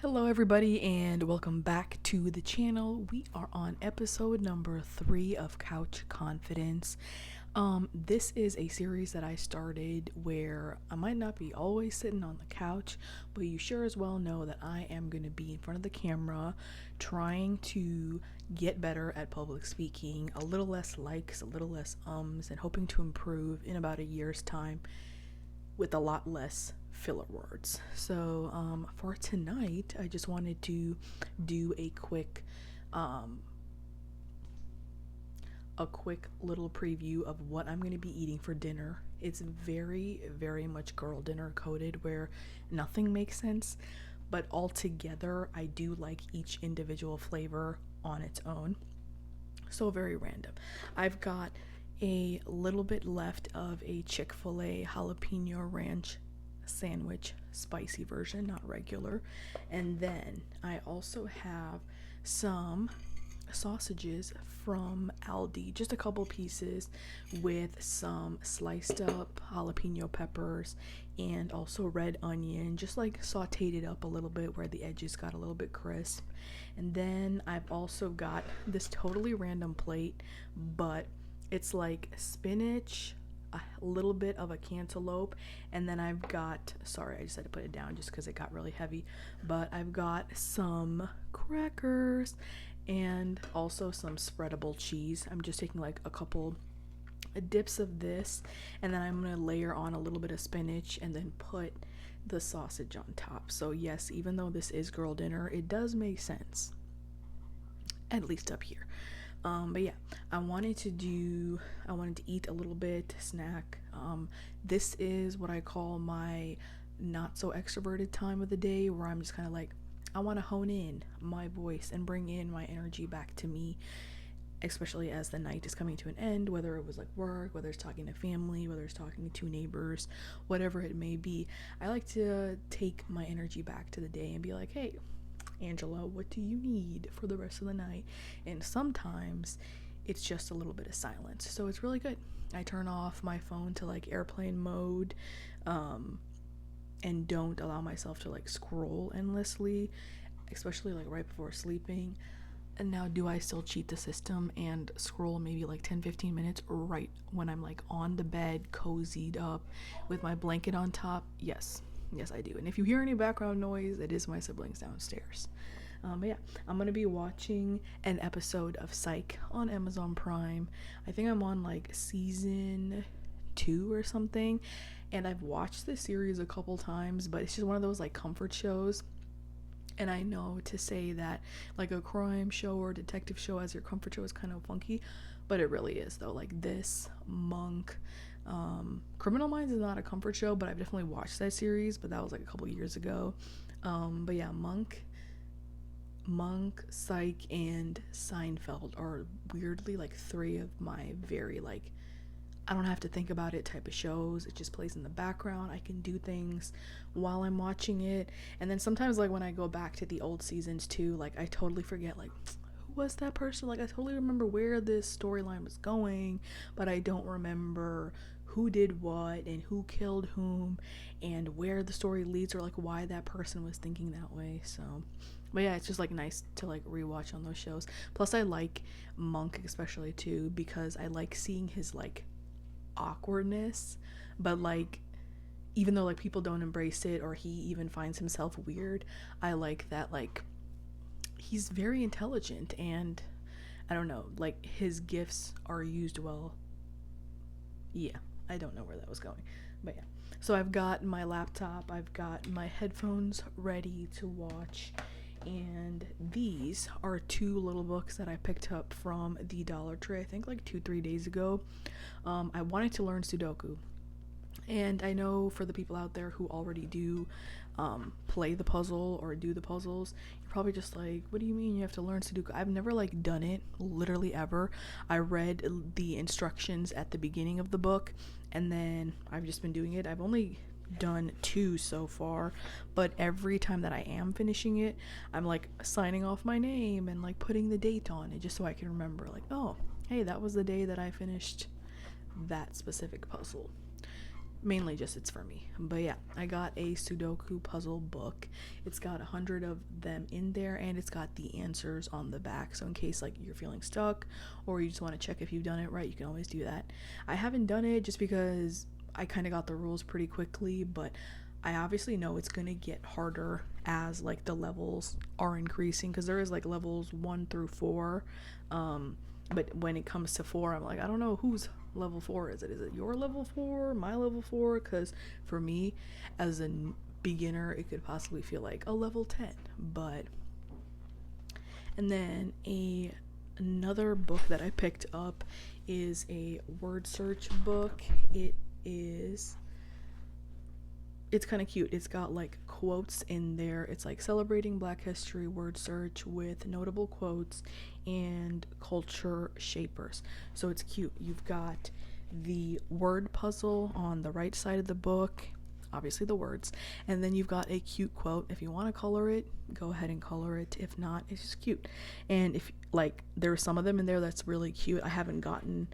Hello everybody and welcome back to the channel. We are on episode number 3 of Couch Confidence. This is a series that I started where I might not be always sitting on the couch, but you sure as well know that I am going to be in front of the camera trying to get better at public speaking, a little less likes, a little less ums, and hoping to improve in about a year's time with a lot less filler words. So for tonight, I just wanted to do a quick little preview of what I'm going to be eating for dinner. It's very, very much girl dinner coded where nothing makes sense, but altogether I do like each individual flavor on its own. So very random. I've got a little bit left of a Chick-fil-A jalapeno ranch sandwich, spicy version, not regular. And then I also have some sausages from Aldi, just a couple pieces with some sliced up jalapeno peppers and also red onion, just like sauteed it up a little bit where the edges got a little bit crisp. And then I've also got this totally random plate, but it's like spinach, a little bit of a cantaloupe, and then I've got, sorry, I just had to put it down just because it got really heavy, but I've got some crackers and also some spreadable cheese. I'm just taking like a couple dips of this, and then I'm going to layer on a little bit of spinach and then put the sausage on top. So yes, even though this is girl dinner, it does make sense, at least up here. But yeah, I wanted to eat a little bit, snack. This is what I call my not so extroverted time of the day, where I'm just kind of like, I want to hone in my voice and bring in my energy back to me, especially as the night is coming to an end, whether it was like work, whether it's talking to family, whether it's talking to neighbors, whatever it may be. I like to take my energy back to the day and be like, hey, Angela, what do you need for the rest of the night? And sometimes it's just a little bit of silence, so it's really good. I turn off my phone to like airplane mode, and don't allow myself to like scroll endlessly, especially like right before sleeping. And now, do I still cheat the system and scroll maybe like 10-15 minutes right when I'm like on the bed, cozied up with my blanket on top? Yes, I do. And if you hear any background noise, it is my siblings downstairs. But yeah, I'm gonna be watching an episode of Psych on Amazon Prime. I think I'm on like season 2 or something, and I've watched this series a couple times, but it's just one of those like comfort shows. And I know to say that like a crime show or detective show as your comfort show is kind of funky, but it really is though. Like this, Monk, Criminal Minds is not a comfort show, but I've definitely watched that series, but that was like a couple years ago. But yeah, Monk, Psych, and Seinfeld are weirdly like 3 of my very like, I don't have to think about it type of shows. It just plays in the background. I can do things while I'm watching it. And then sometimes like when I go back to the old seasons too, like I totally forget like, who was that person? Like I totally remember where this storyline was going, but I don't remember who did what and who killed whom and where the story leads, or like why that person was thinking that way. So but yeah, it's just like nice to like rewatch on those shows. Plus I like Monk especially too, because I like seeing his like awkwardness, but like even though like people don't embrace it or he even finds himself weird, I like that like he's very intelligent, and I don't know, like his gifts are used well. Yeah, I don't know where that was going, but yeah. So I've got my laptop, I've got my headphones ready to watch, and these are 2 little books that I picked up from the Dollar Tree, I think like 2-3 days ago. I wanted to learn Sudoku, and I know for the people out there who already do play the puzzle or do the puzzles, you're probably just like, what do you mean you have to learn Sudoku? I've never like done it, literally ever. I read the instructions at the beginning of the book, and then I've just been doing it. I've only done 2 so far, but every time that I am finishing it, I'm like signing off my name and like putting the date on it just so I can remember like, oh, hey, that was the day that I finished that specific puzzle. mainly just it's for me. But yeah, I got a Sudoku puzzle book. It's got 100 of them in there, and it's got the answers on the back, so in case like you're feeling stuck or you just want to check if you've done it right, you can always do that. I haven't done it just because I kind of got the rules pretty quickly, but I obviously know it's gonna get harder as like the levels are increasing, because there is like levels 1 through 4. But when it comes to 4, I'm like, I don't know whose level 4 is it. Is it your level 4, my level 4? Because for me, as a beginner, it could possibly feel like a level 10. But and then another book that I picked up is a word search book. It's kind of cute. It's got like quotes in there. It's like celebrating Black history word search with notable quotes and culture shapers. So it's cute. You've got the word puzzle on the right side of the book, obviously the words, and then you've got a cute quote. If you want to color it, go ahead and color it. If not, it's just cute. And if like there are some of them in there that's really cute. I haven't gotten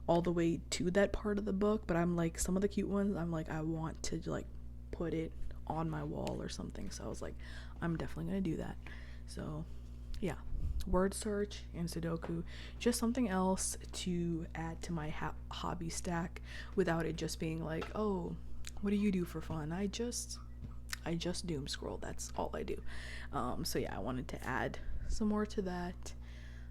all the way to that part of the book, but I'm like, some of the cute ones, I'm like, I want to like put it on my wall or something. So I was like, I'm definitely gonna do that. So yeah, word search and Sudoku, just something else to add to my hobby stack without it just being like, oh, what do you do for fun? I just doom scroll. That's all I do. So yeah, I wanted to add some more to that.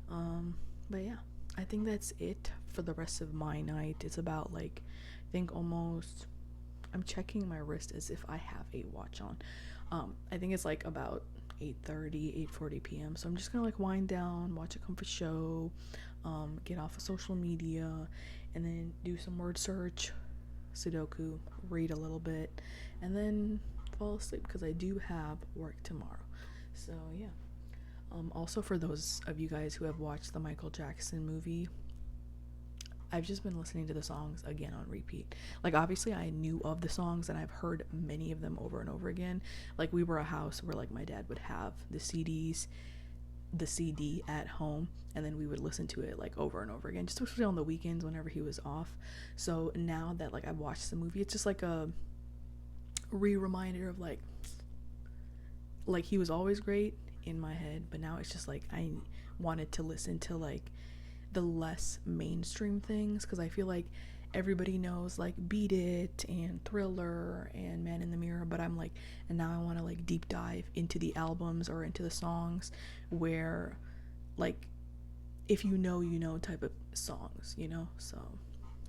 But yeah, I think that's it for the rest of my night. It's about like, I think almost, I'm checking my wrist as if I have a watch on. I think it's like about 8:40 p.m. So I'm just gonna like wind down, watch a comfort show, get off of social media, and then do some word search, Sudoku, read a little bit, and then fall asleep because I do have work tomorrow. So yeah. Also, for those of you guys who have watched the Michael Jackson movie, I've just been listening to the songs again on repeat. Like, obviously I knew of the songs and I've heard many of them over and over again. Like, we were a house where like my dad would have the CD at home, and then we would listen to it like over and over again, just especially on the weekends whenever he was off. So now that like I've watched the movie, it's just like a reminder of like he was always great in my head, but now it's just like I wanted to listen to like the less mainstream things, because I feel like everybody knows like Beat It and Thriller and Man in the Mirror, but I'm like, and now I want to like deep dive into the albums or into the songs where like, if you know type of songs, so.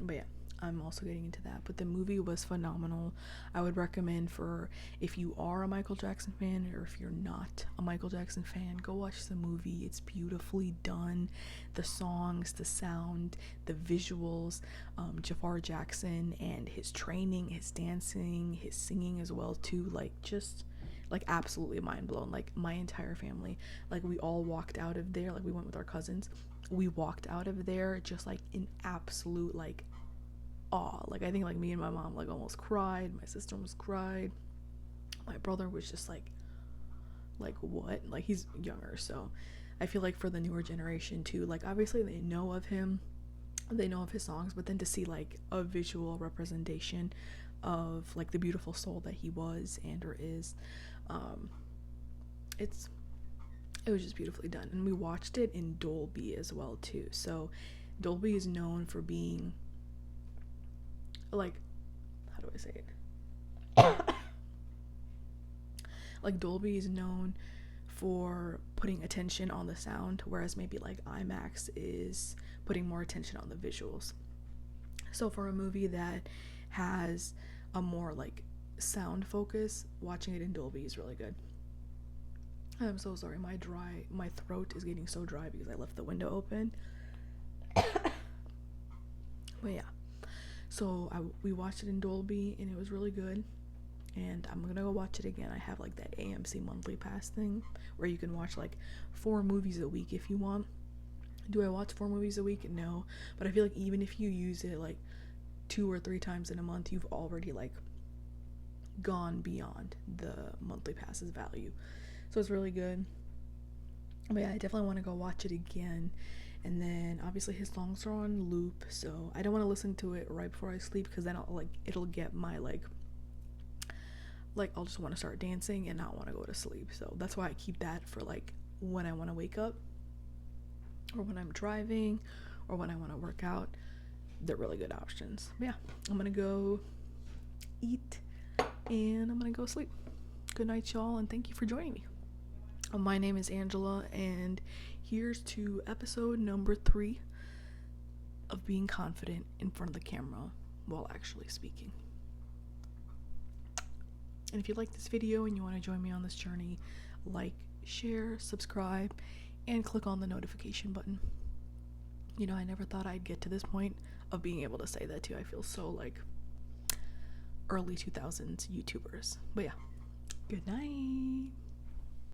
But yeah, I'm also getting into that. But the movie was phenomenal. I would recommend, for if you are a Michael Jackson fan or if you're not a Michael Jackson fan, go watch the movie. It's beautifully done. The songs, the sound, the visuals, Jafar Jackson and his training, his dancing, his singing as well too, like just like absolutely mind blown. Like my entire family, like we all walked out of there, like we went with our cousins, we walked out of there just like in absolute like awe. Like I think like me and my mom like almost cried, my sister almost cried, my brother was just like what, like he's younger, so I feel like for the newer generation too, like obviously they know of him, they know of his songs, but then to see like a visual representation of like the beautiful soul that he was and or is, it was just beautifully done. And we watched it in Dolby as well too. So Dolby is known for being like, how do I say it? Like Dolby is known for putting attention on the sound, whereas maybe like IMAX is putting more attention on the visuals. So for a movie that has a more like sound focus, watching it in Dolby is really good. I'm so sorry, my throat is getting so dry because I left the window open. But yeah, so we watched it in Dolby and it was really good, and I'm gonna go watch it again. I have like that AMC monthly pass thing where you can watch like 4 movies a week if you want. Do I watch 4 movies a week? No, but I feel like even if you use it like 2 or 3 times in a month, you've already like gone beyond the monthly pass's value. So it's really good. But yeah, I definitely want to go watch it again. And then obviously his songs are on loop, so I don't want to listen to it right before I sleep, because then it'll get my like I'll just want to start dancing and not want to go to sleep. So that's why I keep that for like when I want to wake up, or when I'm driving, or when I want to work out. They're really good options. But yeah, I'm gonna go eat and I'm gonna go sleep. Good night, y'all, and thank you for joining me. My name is Angela, and here's to episode number 3 of being confident in front of the camera while actually speaking. And if you like this video and you want to join me on this journey, like, share, subscribe, and click on the notification button. You know, I never thought I'd get to this point of being able to say that too. I feel so like early 2000s YouTubers. But yeah, good night.